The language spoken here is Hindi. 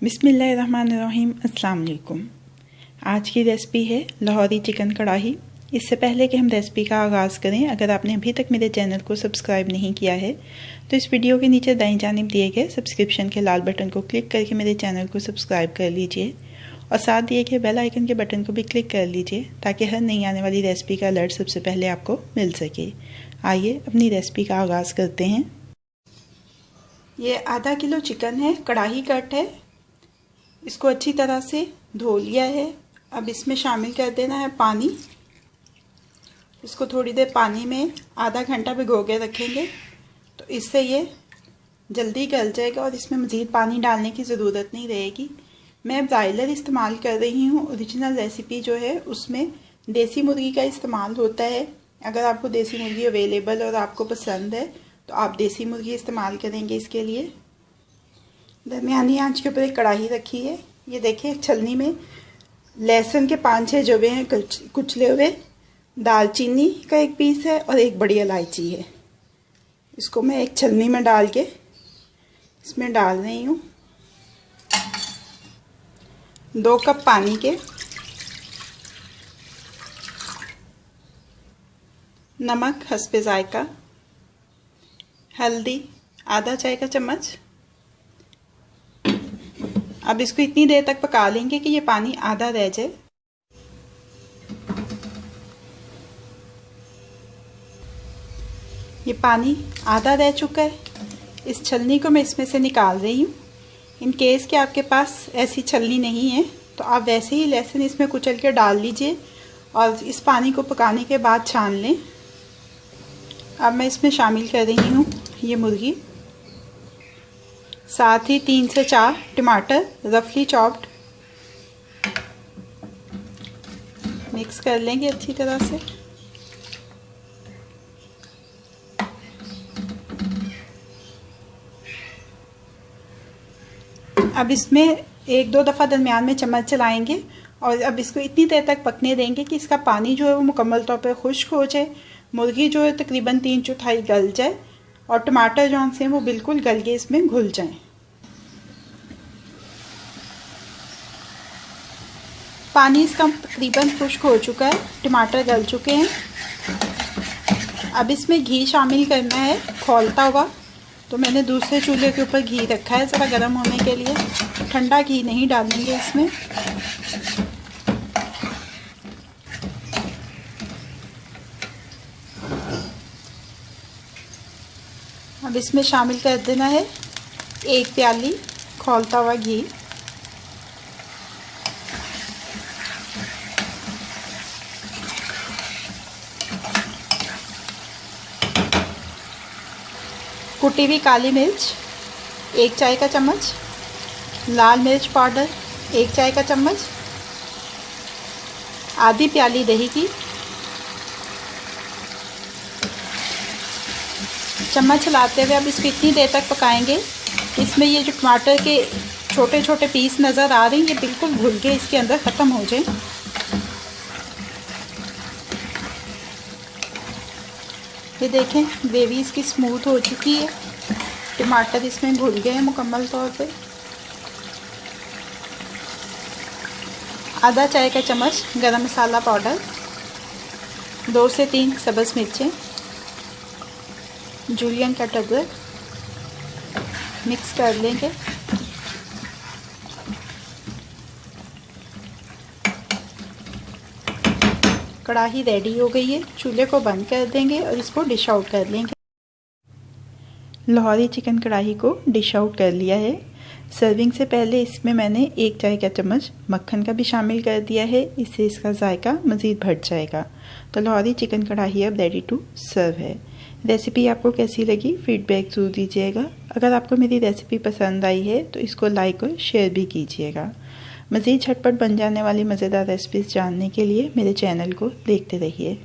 बिस्मिल्लाहिर्रहमानिर्रहीम। अस्सलाम वालेकुम। आज की रेसिपी है लाहौरी चिकन कढ़ाई। इससे पहले कि हम रेसिपी का आगाज़ करें, अगर आपने अभी तक मेरे चैनल को सब्सक्राइब नहीं किया है तो इस वीडियो के नीचे दाईं जानिब दिए गए सब्सक्रिप्शन के लाल बटन को क्लिक करके मेरे चैनल को सब्सक्राइब कर लीजिए और साथ दिए गए बेल आइकन के बटन को भी क्लिक कर लीजिए ताकि हर नई आने वाली रेसिपी का अलर्ट सबसे पहले आपको मिल सके। आइए अपनी रेसिपी का आगाज़ करते हैं। ये आधा किलो चिकन है, कढ़ाई कट है। इसको अच्छी तरह से धो लिया है। अब इसमें शामिल कर देना है पानी। इसको थोड़ी देर पानी में आधा घंटा भिगो के रखेंगे तो इससे ये जल्दी गल जाएगा और इसमें मज़ीद पानी डालने की ज़रूरत नहीं रहेगी। मैं ब्रायलर इस्तेमाल कर रही हूँ। ओरिजिनल रेसिपी जो है उसमें देसी मुर्गी का इस्तेमाल होता है। अगर आपको देसी मुर्गी अवेलेबल और आपको पसंद है तो आप देसी मुर्गी इस्तेमाल करेंगे। इसके लिए दरमियानी आंच के ऊपर एक कढ़ाई रखी है। ये देखिए छलनी में लहसुन के 5-6 जवे हैं कुचले हुए, दालचीनी का एक पीस है और एक बड़ी इलायची है। इसको मैं एक छलनी में डाल के इसमें डाल रही हूँ। 2 कप पानी के, नमक हस्बे जायका, हल्दी आधा चाय का चम्मच। अब इसको इतनी देर तक पका लेंगे कि ये पानी आधा रह जाए। ये पानी आधा रह चुका है। इस छलनी को मैं इसमें से निकाल रही हूँ। इन केस कि आपके पास ऐसी छलनी नहीं है तो आप वैसे ही लहसुन इसमें कुचल के डाल लीजिए और इस पानी को पकाने के बाद छान लें। अब मैं इसमें शामिल कर रही हूँ ये मुर्गी, साथ ही 3 से 4 टमाटर रफली चॉप्ड। मिक्स कर लेंगे अच्छी तरह से। अब इसमें 1-2 दफ़ा दरमियान में चम्मच चलाएंगे और अब इसको इतनी देर तक पकने देंगे कि इसका पानी जो है वो मुकम्मल तौर पर खुश्क हो जाए। मुर्गी जो है तकरीबन 3/4 गल जाए और टमाटर जो से वो बिल्कुल गल के इसमें घुल जाएं। पानी इसका तकरीबन खुश्क हो चुका है, टमाटर गल चुके हैं। अब इसमें घी शामिल करना है खौलता हुआ। तो मैंने दूसरे चूल्हे के ऊपर घी रखा है ज़रा गर्म होने के लिए। ठंडा घी नहीं डालेंगे इसमें। अब इसमें शामिल कर देना है 1 प्याली खौलता हुआ घी। कुटी हुई काली मिर्च 1 चाय का चम्मच, लाल मिर्च पाउडर 1 चाय का चम्मच, आधी प्याली दही की। चम्मच चलाते हुए अब इसको इतनी देर तक पकाएंगे। इसमें ये जो टमाटर के छोटे छोटे पीस नज़र आ रहे हैं ये बिल्कुल घुल के इसके अंदर ख़त्म हो जाए। ये देखें ग्रेवी इसकी स्मूथ हो चुकी है। टमाटर इसमें घुल गए हैं मुकम्मल तौर पे। आधा चाय का चम्मच गरम मसाला पाउडर, 2 से 3 सब्ज़ मिर्चें, जूलियन कट अदरक। मिक्स कर लेंगे। कढ़ाई रेडी हो गई है। चूल्हे को बंद कर देंगे और इसको डिश आउट कर लेंगे। लाहौरी चिकन कढ़ाई को डिश आउट कर लिया है। सर्विंग से पहले इसमें मैंने 1 चाय का चम्मच मक्खन का भी शामिल कर दिया है। इससे इसका जायका मज़ीद बढ़ जाएगा। तो लाहौरी चिकन कढ़ाई अब रेडी टू सर्व है। रेसिपी आपको कैसी लगी फीडबैक ज़रूर दीजिएगा। अगर आपको मेरी रेसिपी पसंद आई है तो इसको लाइक और शेयर भी कीजिएगा। मज़ीद झटपट बन जाने वाली मज़ेदार रेसिपीज़ जानने के लिए मेरे चैनल को देखते रहिए।